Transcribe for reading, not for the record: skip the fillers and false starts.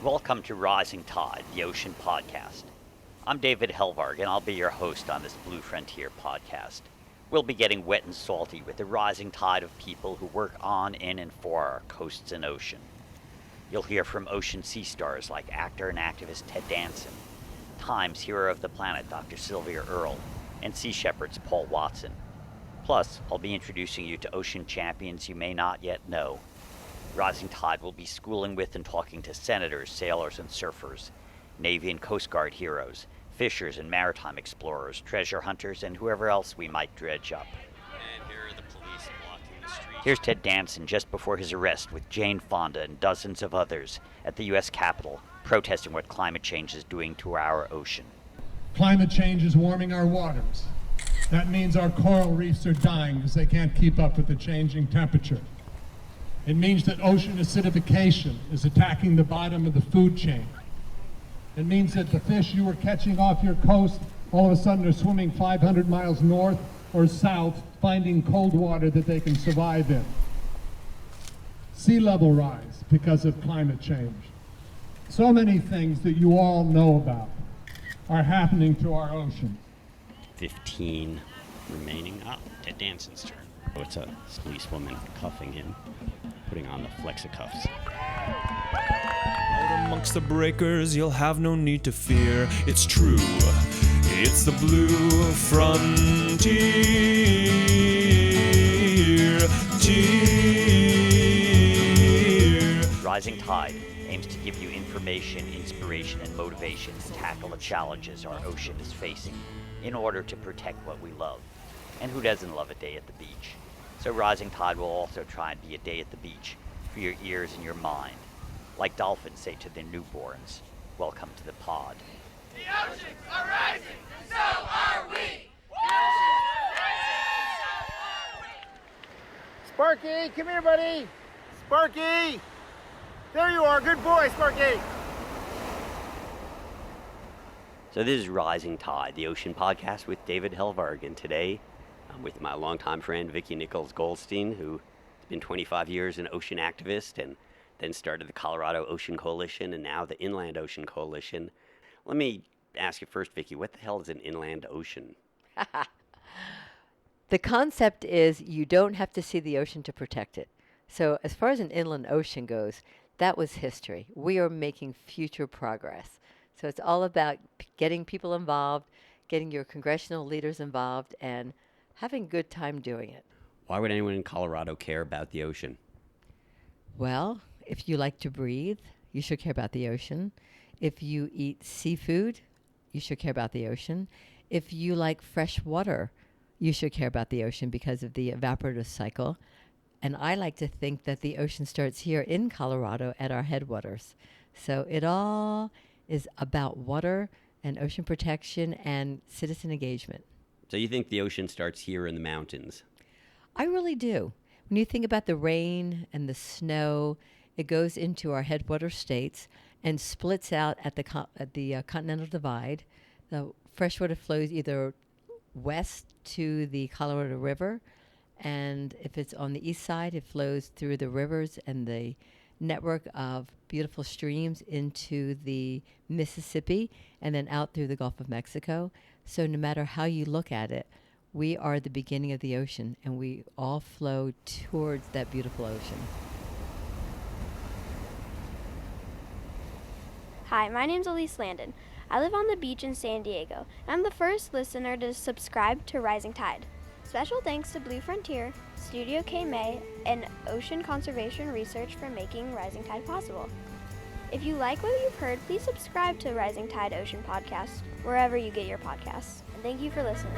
Welcome to Rising Tide, the Ocean Podcast. I'm David Helvarg, and I'll be your host on this Blue Frontier podcast. We'll be getting wet and salty with the rising tide of people who work on, in, and for our coasts and ocean. You'll hear from ocean sea stars like actor and activist Ted Danson, Times Hero of the Planet Dr. Sylvia Earle, and Sea Shepherds Paul Watson. Plus, I'll be introducing you to ocean champions you may not yet know. Rising Tide will be schooling with and talking to senators, sailors, and surfers, Navy and Coast Guard heroes, fishers and maritime explorers, treasure hunters, and whoever else we might dredge up. And here are the police blocking the street. Here's Ted Danson just before his arrest with Jane Fonda and dozens of others at the U.S. Capitol, protesting what climate change is doing to our ocean. Climate change is warming our waters. That means our coral reefs are dying because they can't keep up with the changing temperature. It means that ocean acidification is attacking the bottom of the food chain. It means that the fish you were catching off your coast all of a sudden are swimming 500 miles north or south, finding cold water that they can survive in. Sea level rise because of climate change. So many things that you all know about are happening to our ocean. 15 remaining. Ted Danson's turn. Oh, it's a policewoman cuffing him, putting on the flexicuffs. Out amongst the breakers, you'll have no need to fear. It's true. It's the Blue Frontier. Rising Tide aims to give you information, inspiration, and motivation to tackle the challenges our ocean is facing in order to protect what we love. And who doesn't love a day at the beach? So Rising Tide will also try and be a day at the beach for your ears and your mind. Like dolphins say to their newborns, welcome to the pod. The oceans are rising, and so are we! Sparky, come here, buddy. Sparky! There you are, good boy, Sparky. So this is Rising Tide, the Ocean Podcast with David Helvarg, and today I'm with my longtime friend Vicki Nichols Goldstein, who has been 25 years an ocean activist and then started the Colorado Ocean Coalition and now the Inland Ocean Coalition. Let me ask you first, Vicki, what the hell is an inland ocean? The concept is you don't have to see the ocean to protect it. So as far as an inland ocean goes, that was history. We are making future progress. So it's all about getting people involved, getting your congressional leaders involved, and having a good time doing it. Why would anyone in Colorado care about the ocean? Well, if you like to breathe, you should care about the ocean. If you eat seafood, you should care about the ocean. If you like fresh water, you should care about the ocean because of the evaporative cycle. And I like to think that the ocean starts here in Colorado at our headwaters. So it all is about water and ocean protection and citizen engagement. So you think the ocean starts here in the mountains? I really do. When you think about the rain and the snow, it goes into our headwater states and splits out at the Continental Divide. The freshwater flows either west to the Colorado River, and if it's on the east side, it flows through the rivers and the network of beautiful streams into the Mississippi and then out through the Gulf of Mexico. So no matter how you look at it, we are the beginning of the ocean, and we all flow towards that beautiful ocean. Hi, my name's Elise Landon. I live on the beach in San Diego, and I'm the first listener to subscribe to Rising Tide. Special thanks to Blue Frontier, Studio K May, and Ocean Conservation Research for making Rising Tide possible. If you like what you've heard, please subscribe to Rising Tide Ocean Podcast, wherever you get your podcasts. And thank you for listening.